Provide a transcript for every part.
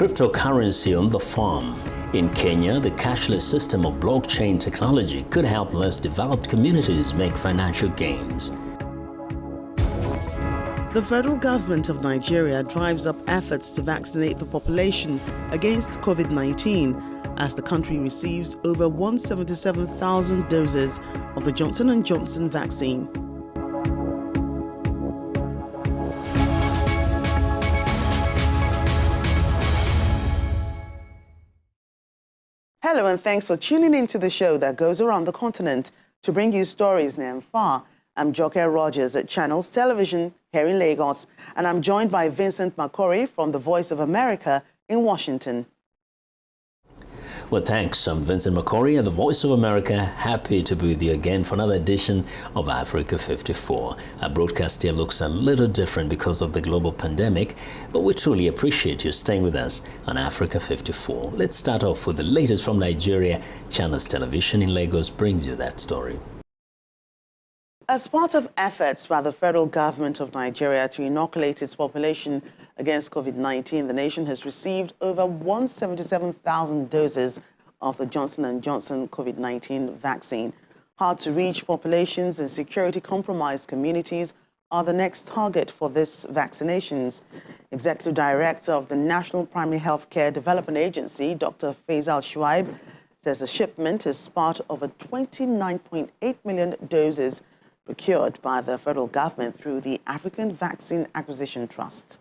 Cryptocurrency on the farm. In Kenya, the cashless system of blockchain technology could help less developed communities make financial gains. The federal government of Nigeria drives up efforts to vaccinate the population against COVID-19 as the country receives over 177,000 doses of the Johnson & Johnson vaccine. Hello and thanks for tuning into the show that goes around the continent to bring you stories near and far. I'm Joke Rogers at Channels Television here in Lagos, and I'm joined by Vincent Makori from the Voice of America in Washington. Well, thanks. I'm Vincent Makori at the Voice of America. Happy to be with you again for another edition of Africa 54. Our broadcast here looks a little different because of the global pandemic, but we truly appreciate you staying with us on Africa 54. Let's start off with the latest from Nigeria. Channels Television in Lagos brings you that story. As part of efforts by the federal government of Nigeria to inoculate its population against COVID-19, the nation has received over 177,000 doses of the Johnson & Johnson COVID-19 vaccine. Hard-to-reach populations and security-compromised communities are the next target for these vaccinations. Executive Director of the National Primary Healthcare Development Agency, Dr. Faisal Shuaib, says the shipment is part of a 29.8 million doses procured by the federal government through the African Vaccine Acquisition Trust.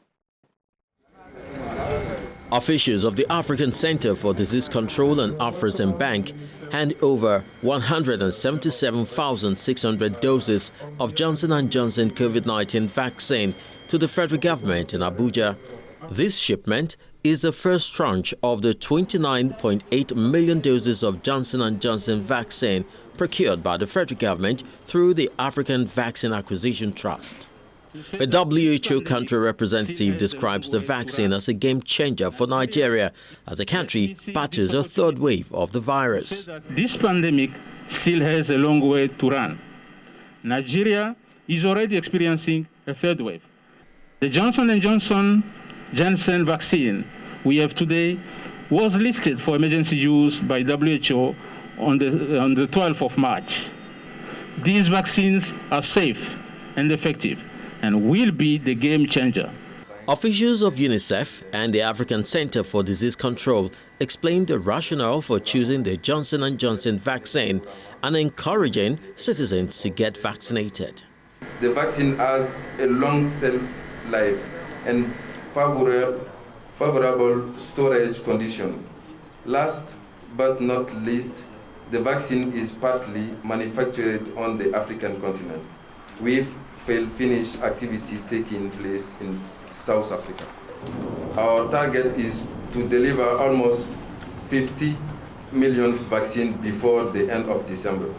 Officials of the African Center for Disease Control and Afreximbank hand over 177,600 doses of Johnson & Johnson COVID-19 vaccine to the federal government in Abuja. This shipment is the first tranche of the 29.8 million doses of Johnson & Johnson vaccine procured by the federal government through the African Vaccine Acquisition Trust. A WHO country representative describes the vaccine as a game changer for Nigeria as the country battles a third wave of the virus. This pandemic still has a long way to run. Nigeria is already experiencing a third wave. The Johnson & Johnson Janssen vaccine we have today was listed for emergency use by WHO on the 12th of March. These vaccines are safe and effective and will be the game changer. Officials of UNICEF and the African Center for Disease Control explained the rationale for choosing the Johnson & Johnson vaccine and encouraging citizens to get vaccinated. The vaccine has a long shelf life and favorable storage condition. Last but not least, the vaccine is partly manufactured on the African continent, with fill-finish activity taking place in South Africa. Our target is to deliver almost 50 million vaccines before the end of December.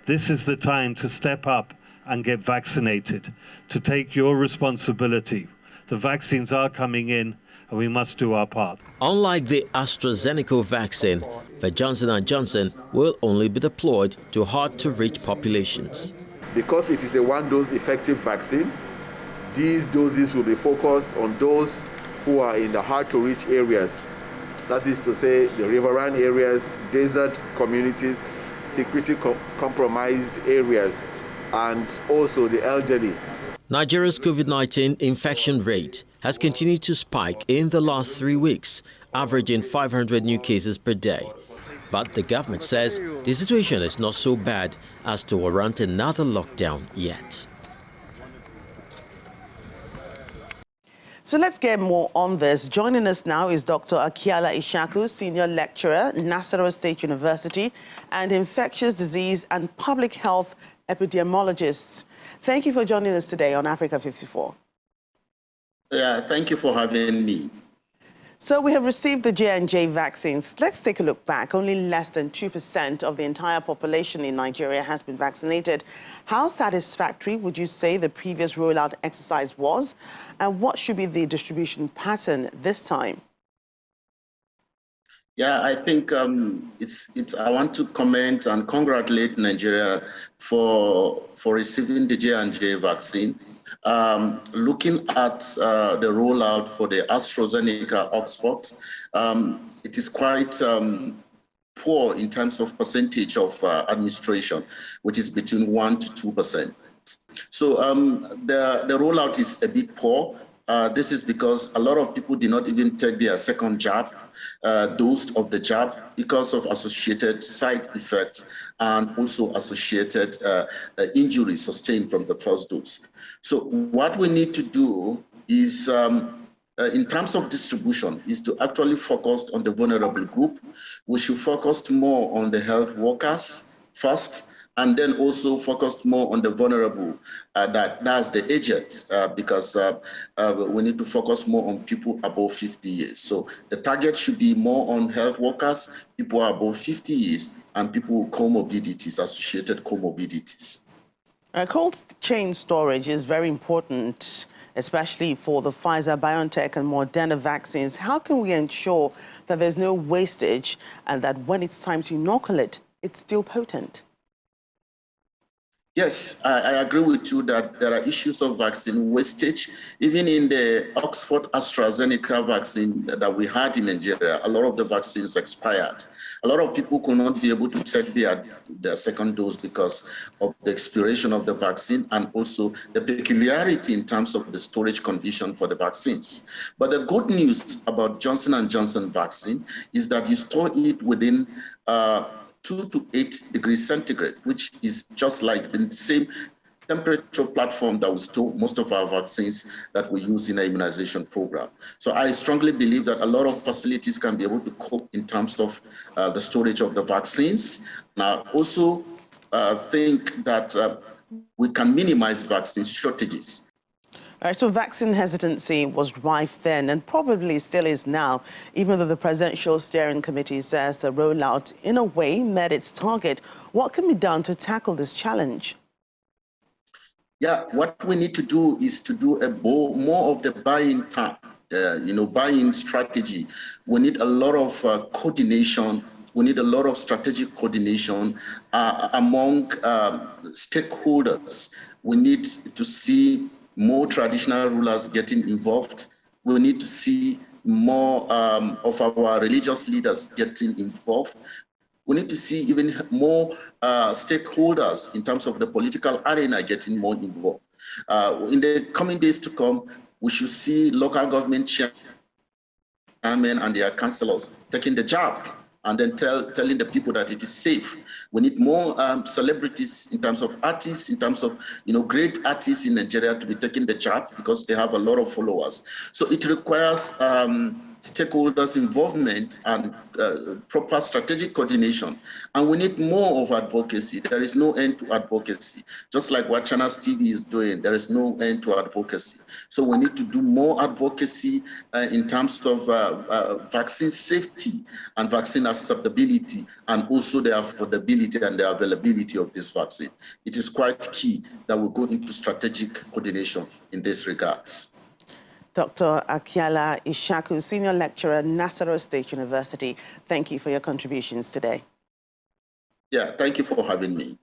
This is the time to step up and get vaccinated, to take your responsibility. The vaccines are coming in, and we must do our part. Unlike the AstraZeneca vaccine, the Johnson & Johnson will only be deployed to hard-to-reach populations. Because it is a one-dose effective vaccine, these doses will be focused on those who are in the hard-to-reach areas. That is to say, the riverine areas, desert communities, security-compromised areas, and also the elderly. Nigeria's COVID-19 infection rate has continued to spike in the last 3 weeks, averaging 500 new cases per day. But the government says the situation is not so bad as to warrant another lockdown yet. So let's get more on this. Joining us now is Dr. Akiala Ishaku, Senior Lecturer, Nasarawa State University, and Infectious Disease and Public Health Epidemiologist. Thank you for joining us today on Africa 54. Yeah, thank you for having me. So we have received the J&J vaccines. Let's take a look back. Only less than 2% of the entire population in Nigeria has been vaccinated. How satisfactory would you say the previous rollout exercise was? And what should be the distribution pattern this time? Yeah, I think I want to comment and congratulate Nigeria for receiving the J&J vaccine. Looking at the rollout for the AstraZeneca Oxford, it is quite poor in terms of percentage of administration, which is between 1 to 2%. So the rollout is a bit poor. This is because a lot of people did not even take their second jab, dose of the jab, because of associated side effects and also associated injuries sustained from the first dose. So what we need to do is, in terms of distribution, is to actually focus on the vulnerable group. We should focus more on the health workers first, and then also focused more on the vulnerable, that's the aged, because we need to focus more on people above 50 years. So the target should be more on health workers, people above 50 years, and people with comorbidities, associated comorbidities. Cold chain storage is very important, especially for the Pfizer, BioNTech, and Moderna vaccines. How can we ensure that there's no wastage and that when it's time to inoculate, it's still potent? Yes, I agree with you that there are issues of vaccine wastage. Even in the Oxford AstraZeneca vaccine that we had in Nigeria, a lot of the vaccines expired. A lot of people could not be able to take their second dose because of the expiration of the vaccine and also the peculiarity in terms of the storage condition for the vaccines. But the good news about Johnson & Johnson vaccine is that you store it within 2 to 8 degrees centigrade, which is just like the same temperature platform that we store most of our vaccines that we use in the immunization program. So I strongly believe that a lot of facilities can be able to cope in terms of the storage of the vaccines. Now, also think that we can minimize vaccine shortages. All right, so vaccine hesitancy was rife then and probably still is now, even though the Presidential Steering Committee says the rollout, in a way, met its target. What can be done to tackle this challenge? Yeah, what we need to do is to do more of the buy-in buy-in strategy. We need a lot of coordination. We need a lot of strategic coordination among stakeholders. We need to see more traditional rulers getting involved. We need to see more of our religious leaders getting involved. We need to see even more stakeholders in terms of the political arena getting more involved. In the coming days to come, we should see local government chairmen and their councillors taking the jab and then telling the people that it is safe. We need more celebrities in terms of artists, in terms of great artists in Nigeria to be taking the jab because they have a lot of followers. So it requires stakeholders' involvement and proper strategic coordination. And we need more of advocacy. There is no end to advocacy. Just like what Channels TV is doing, there is no end to advocacy. So we need to do more advocacy in terms of vaccine safety and vaccine acceptability, and also the affordability and the availability of this vaccine. It is quite key that we go into strategic coordination in these regards. Dr. Akiala Ishaku, Senior Lecturer at Nasarawa State University, thank you for your contributions today. Yeah, thank you for having me.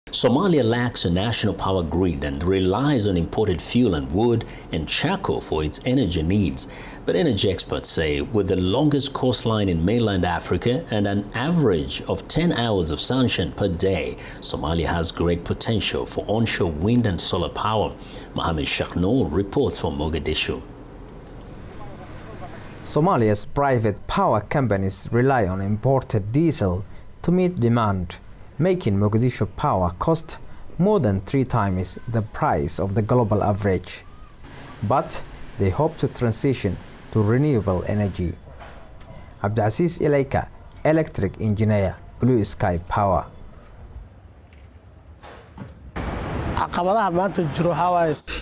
Somalia lacks a national power grid and relies on imported fuel and wood and charcoal for its energy needs. But energy experts say with the longest coastline in mainland Africa and an average of 10 hours of sunshine per day, Somalia has great potential for onshore wind and solar power. Mohamed Shaknour reports from Mogadishu. Somalia's private power companies rely on imported diesel to meet demand, making Mogadishu power cost more than 3 times the price of the global average. But they hope to transition to renewable energy. Abdulaziz Ilaika, electric engineer, Blue Sky Power.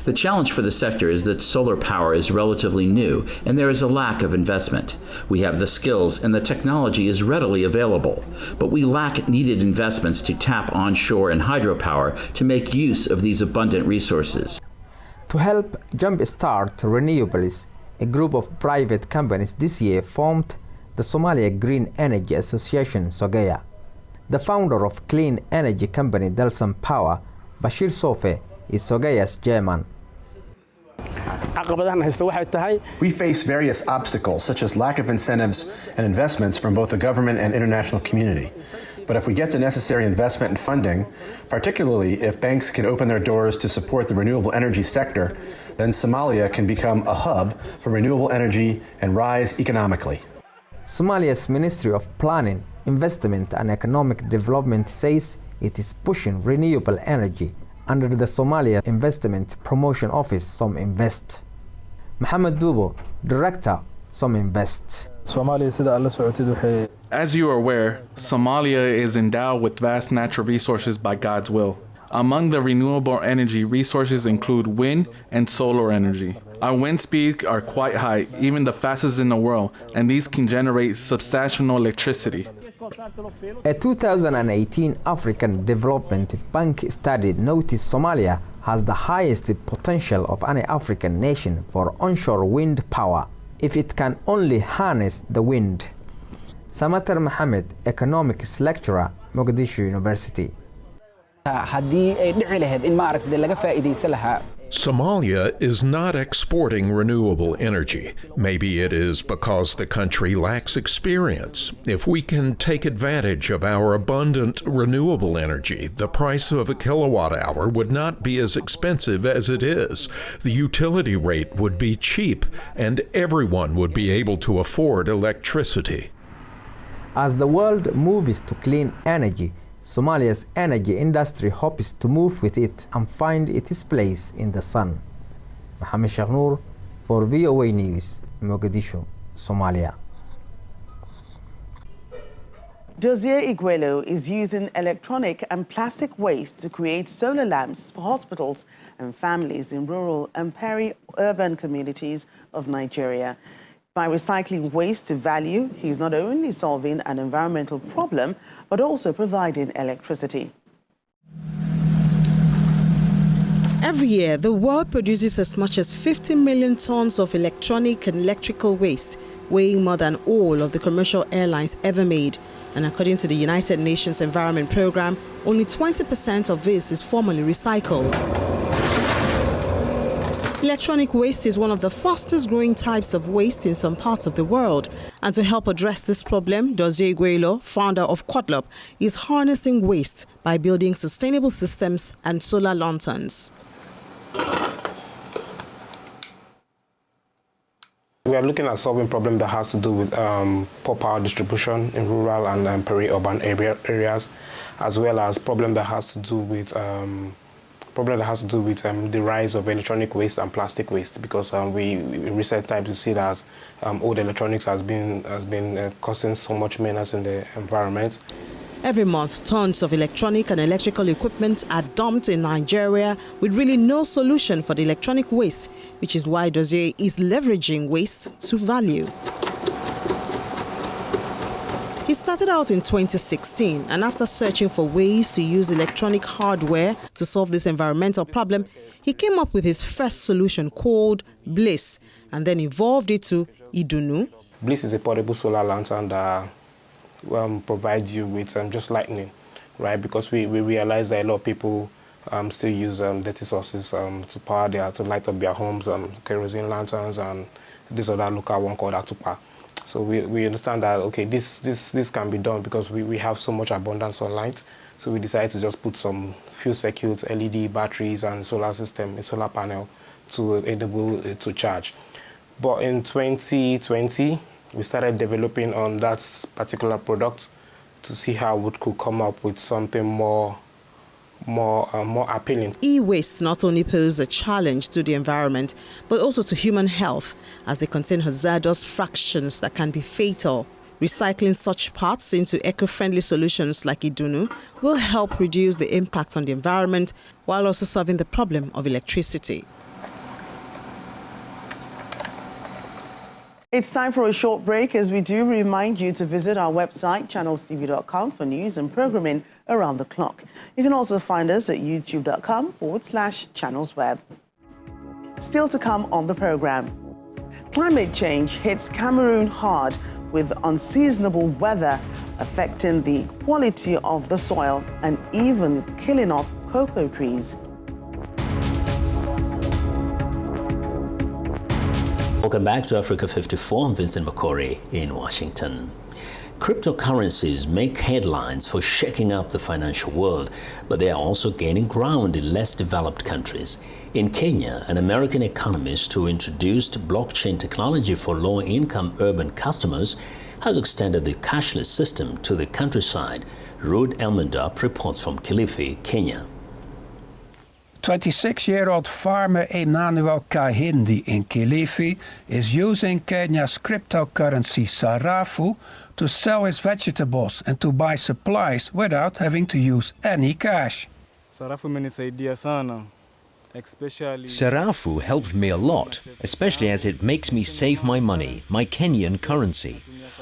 The challenge for the sector is that solar power is relatively new and there is a lack of investment. We have the skills and the technology is readily available, but we lack needed investments to tap onshore and hydropower to make use of these abundant resources. To help jumpstart renewables, a group of private companies this year formed the Somalia Green Energy Association, SOGEA. The founder of clean energy company Dalsan Power, Bashir Sofe, is SOGEA's chairman. We face various obstacles, such as lack of incentives and investments from both the government and international community. But if we get the necessary investment and funding, particularly if banks can open their doors to support the renewable energy sector, then Somalia can become a hub for renewable energy and rise economically. Somalia's Ministry of Planning, Investment and Economic Development says it is pushing renewable energy under the Somalia Investment Promotion Office, SomInvest. Mohamed Dubo, Director, SomInvest. As you are aware, Somalia is endowed with vast natural resources by God's will. Among the renewable energy resources include wind and solar energy. Our wind speeds are quite high, even the fastest in the world, and these can generate substantial electricity. A 2018 African Development Bank study noticed Somalia has the highest potential of any African nation for onshore wind power, if it can only harness the wind. Samatar Mohammed, Economics Lecturer, Mogadishu University. Somalia is not exporting renewable energy. Maybe it is because the country lacks experience. If we can take advantage of our abundant renewable energy, the price of a kilowatt hour would not be as expensive as it is. The utility rate would be cheap, and everyone would be able to afford electricity. As the world moves to clean energy, Somalia's energy industry hopes to move with it and find its place in the sun. Mohamed Shaghnour for VOA News, Mogadishu, Somalia. Dozier Iguelo is using electronic and plastic waste to create solar lamps for hospitals and families in rural and peri-urban communities of Nigeria. By recycling waste to value, he's not only solving an environmental problem, but also providing electricity. Every year, the world produces as much as 50 million tons of electronic and electrical waste, weighing more than all of the commercial airlines ever made. And according to the United Nations Environment Programme, only 20% of this is formally recycled. Electronic waste is one of the fastest growing types of waste in some parts of the world. And to help address this problem, Dozier Iguelo, founder of Quadlup, is harnessing waste by building sustainable systems and solar lanterns. We are looking at solving a problem that has to do with poor power distribution in rural and peri-urban areas, as well as problem that has to do with the rise of electronic waste and plastic waste, because in recent times we see that old electronics has been causing so much menace in the environment. Every month, tons of electronic and electrical equipment are dumped in Nigeria with really no solution for the electronic waste, which is why Dozier is leveraging waste to value. He started out in 2016, and after searching for ways to use electronic hardware to solve this environmental problem, he came up with his first solution called Bliss, and then evolved it to Idunu. Bliss is a portable solar lantern that provides you with just lightning, right? Because we realize that a lot of people still use dirty sources to light up their homes, kerosene lanterns, and this other local one called Atupa. So we understand that, okay, this can be done because we have so much abundance of light. So we decided to just put some few circuits, LED batteries, and solar system, a solar panel to enable it to charge. But in 2020, we started developing on that particular product to see how we could come up with something more appealing. E-waste not only pose a challenge to the environment, but also to human health, as they contain hazardous fractions that can be fatal. Recycling such parts into eco-friendly solutions like Idunu will help reduce the impact on the environment while also solving the problem of electricity. It's time for a short break, as we do remind you to visit our website, channelstv.com, for news and programming around the clock. You can also find us at youtube.com/channelsweb. Still to come on the program. Climate change hits Cameroon hard, with unseasonable weather affecting the quality of the soil and even killing off cocoa trees. Welcome back to Africa 54. I'm Vincent Makori in Washington. Cryptocurrencies make headlines for shaking up the financial world, but they are also gaining ground in less developed countries. In Kenya, an American economist who introduced blockchain technology for low-income urban customers has extended the cashless system to the countryside. Ruud Elmendorp reports from Kilifi, Kenya. 26-year-old farmer Emmanuel Kahindi in Kilifi is using Kenya's cryptocurrency Sarafu to sell his vegetables and to buy supplies without having to use any cash. Sarafu helped me a lot, especially as it makes me save my money, my Kenyan currency.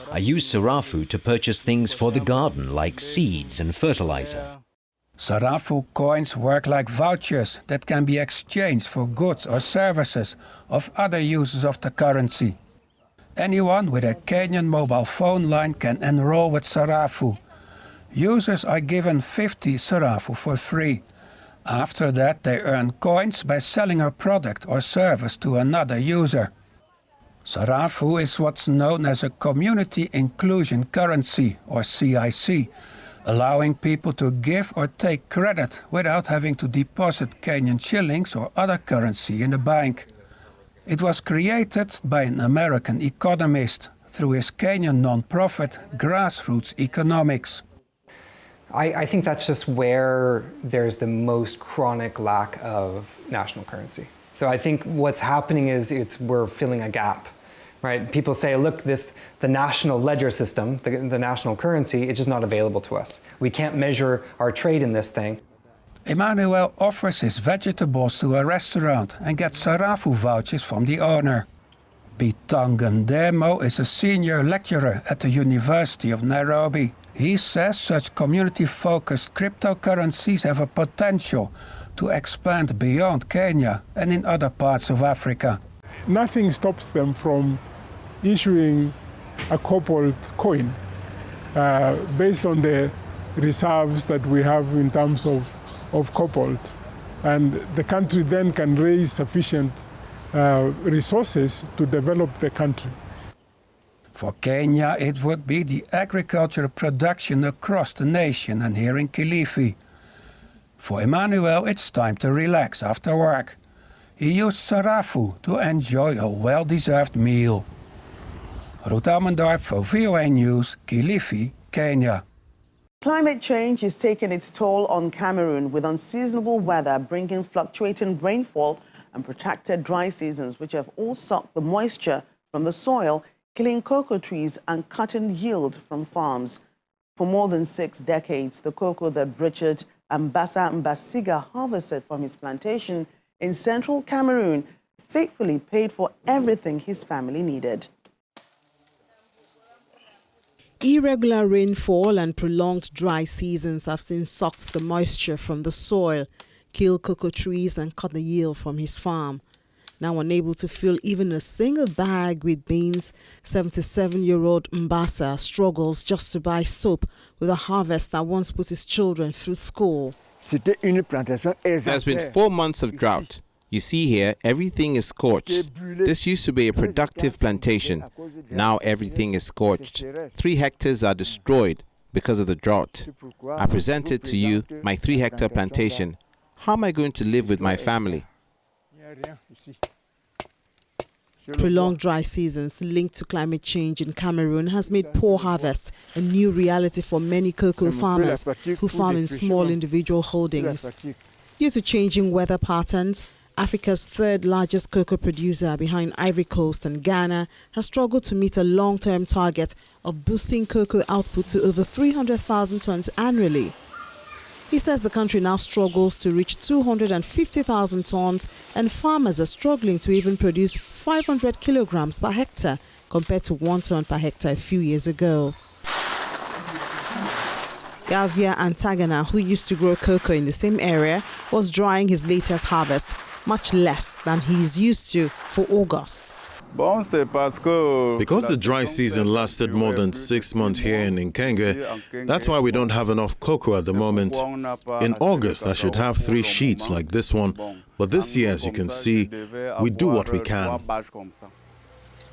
I use Sarafu to purchase things for the garden like seeds and fertilizer. Sarafu coins work like vouchers that can be exchanged for goods or services of other users of the currency. Anyone with a Kenyan mobile phone line can enroll with Sarafu. Users are given 50 Sarafu for free. After that, they earn coins by selling a product or service to another user. Sarafu is what's known as a Community Inclusion Currency, or CIC, allowing people to give or take credit without having to deposit Kenyan shillings or other currency in a bank. It was created by an American economist through his Kenyan non-profit Grassroots Economics. I think that's just where there's the most chronic lack of national currency. So I think what's happening is we're filling a gap. Right? People say, look, the national ledger system, the national currency, it's just not available to us. We can't measure our trade in this thing. Emmanuel offers his vegetables to a restaurant and gets Sarafu vouchers from the owner. Bitangan Demo is a senior lecturer at the University of Nairobi. He says such community-focused cryptocurrencies have a potential to expand beyond Kenya and in other parts of Africa. Nothing stops them from issuing a coupled coin based on the reserves that we have in terms of coupled. And the country then can raise sufficient resources to develop the country. For Kenya, it would be the agricultural production across the nation and here in Kilifi. For Emmanuel, it's time to relax after work. He used Sarafu to enjoy a well-deserved meal. Ruud Elmendorp for VOA News, Kilifi, Kenya. Climate change is taking its toll on Cameroon, with unseasonable weather bringing fluctuating rainfall and protracted dry seasons, which have all sucked the moisture from the soil, killing cocoa trees and cutting yield from farms. For more than 6 decades, the cocoa that Richard Ambassa Mbasiga harvested from his plantation in central Cameroon faithfully paid for everything his family needed. Irregular rainfall and prolonged dry seasons have since sucked the moisture from the soil, killed cocoa trees and cut the yield from his farm. Now unable to fill even a single bag with beans, 77-year-old Mbassa struggles just to buy soap with a harvest that once put his children through school. There's been 4 months of drought. You see here, everything is scorched. This used to be a productive plantation. Now everything is scorched. 3 hectares are destroyed because of the drought. I presented to you my 3-hectare plantation. How am I going to live with my family? Prolonged dry seasons linked to climate change in Cameroon has made poor harvest a new reality for many cocoa farmers who farm in small individual holdings. Due to changing weather patterns, Africa's 3rd largest cocoa producer behind Ivory Coast and Ghana has struggled to meet a long-term target of boosting cocoa output to over 300,000 tons annually. He says the country now struggles to reach 250,000 tons, and farmers are struggling to even produce 500 kilograms per hectare compared to 1 ton per hectare a few years ago. Yavia Antagana, who used to grow cocoa in the same area, was drying his latest harvest, much less than he is used to, for August. Because the dry season lasted more than 6 months here in Nkenge, that's why we don't have enough cocoa at the moment. In August, I should have 3 sheets like this one, but this year, as you can see, we do what we can.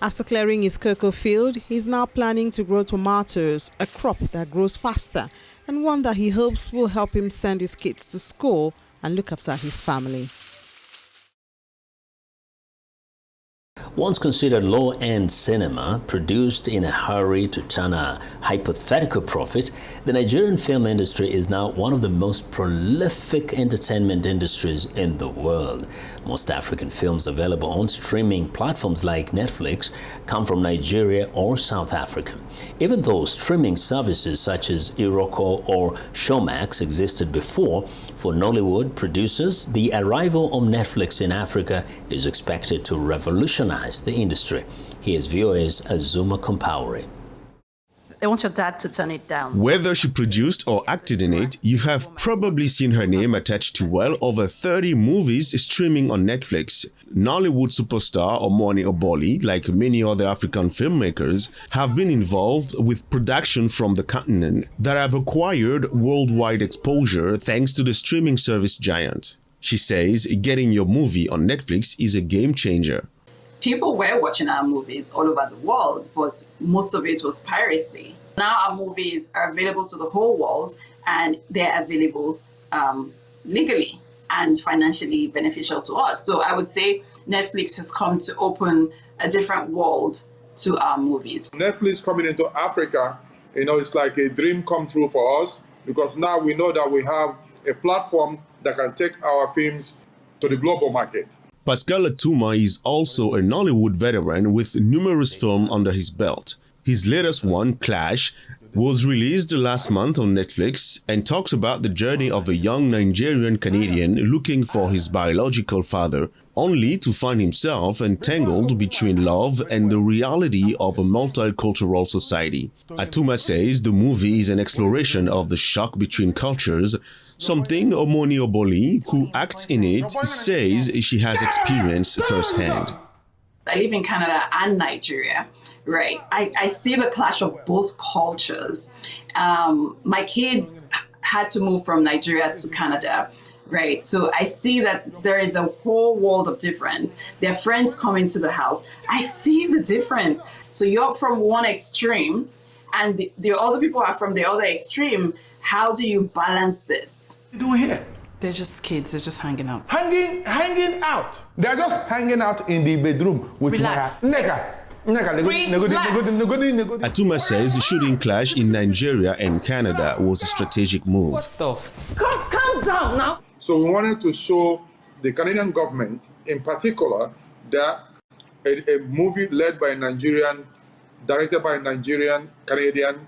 After clearing his cocoa field, he's now planning to grow tomatoes, a crop that grows faster and one that he hopes will help him send his kids to school and look after his family. Once considered low-end cinema, produced in a hurry to turn a hypothetical profit, the Nigerian film industry is now one of the most prolific entertainment industries in the world. Most African films available on streaming platforms like Netflix come from Nigeria or South Africa. Even though streaming services such as Iroko or Showmax existed before, for Nollywood producers, the arrival of Netflix in Africa is expected to revolutionize the industry. Here's VOA's Azuma Compaore. They want your dad to turn it down. Whether she produced or acted in it, you have probably seen her name attached to well over 30 movies streaming on Netflix. Nollywood superstar Omoni Oboli, like many other African filmmakers, have been involved with production from the continent that have acquired worldwide exposure thanks to the streaming service giant. She says getting your movie on Netflix is a game changer. People were watching our movies all over the world, but most of it was piracy. Now our movies are available to the whole world, and they're available legally and financially beneficial to us. So I would say Netflix has come to open a different world to our movies. Netflix coming into Africa, it's like a dream come true for us, because now we know that we have a platform that can take our films to the global market. Pascal Atuma is also a Nollywood veteran with numerous films under his belt. His latest one, Clash, was released last month on Netflix and talks about the journey of a young Nigerian Canadian looking for his biological father, only to find himself entangled between love and the reality of a multicultural society. Atuma says the movie is an exploration of the shock between cultures, something Omoni Oboli, who acts in it, says she has experienced firsthand. I live in Canada and Nigeria, right? I see the clash of both cultures. My kids had to move from Nigeria to Canada, right? So I see that there is a whole world of difference. Their friends come into the house. I see the difference. So you're from one extreme and the other people are from the other extreme. How do you balance this? What are you doing here? They're just kids. They're just hanging out. Hanging out. They're just hanging out in the bedroom with Relax. Atuma says shooting Clash in Nigeria and Canada was a strategic move. Calm down now. So we wanted to show the Canadian government, in particular, that a movie led by a Nigerian, directed by a Nigerian, Canadian,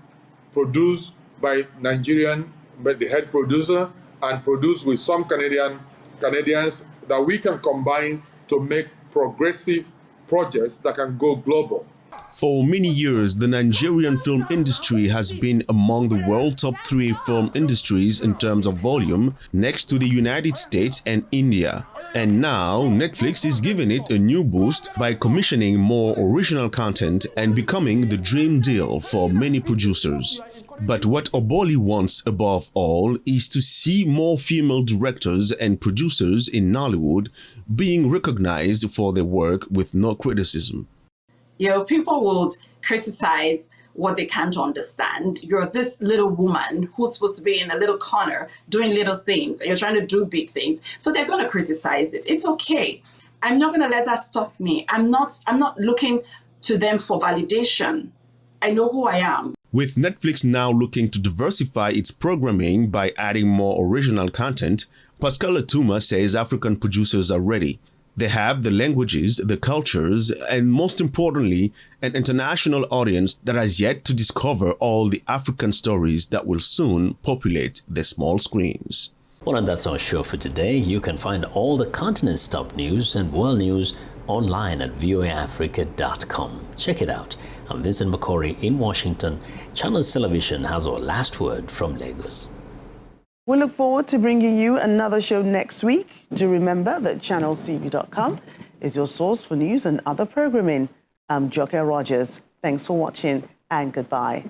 produced by Nigerian, but the head producer, and produced with some Canadians, that we can combine to make progressive projects that can go global. For many years, the Nigerian film industry has been among the world's top 3 film industries in terms of volume, next to the United States and India. And now, Netflix is giving it a new boost by commissioning more original content and becoming the dream deal for many producers. But what Oboli wants above all is to see more female directors and producers in Nollywood being recognized for their work with no criticism. People would criticize what they can't understand. You're this little woman who's supposed to be in a little corner doing little things, and you're trying to do big things. So they're going to criticize it. It's okay. I'm not going to let that stop me. I'm not looking to them for validation. I know who I am. With Netflix now looking to diversify its programming by adding more original content, Pascal Atuma says African producers are ready. They have the languages, the cultures, and most importantly, an international audience that has yet to discover all the African stories that will soon populate the small screens. Well, and that's our show for today. You can find all the continent's top news and world news online at voaafrica.com. Check it out. I'm Vincent Makori in Washington. Channels Television has our last word from Lagos. We look forward to bringing you another show next week. Do remember that channelcv.com is your source for news and other programming. I'm Joke Rogers. Thanks for watching and goodbye.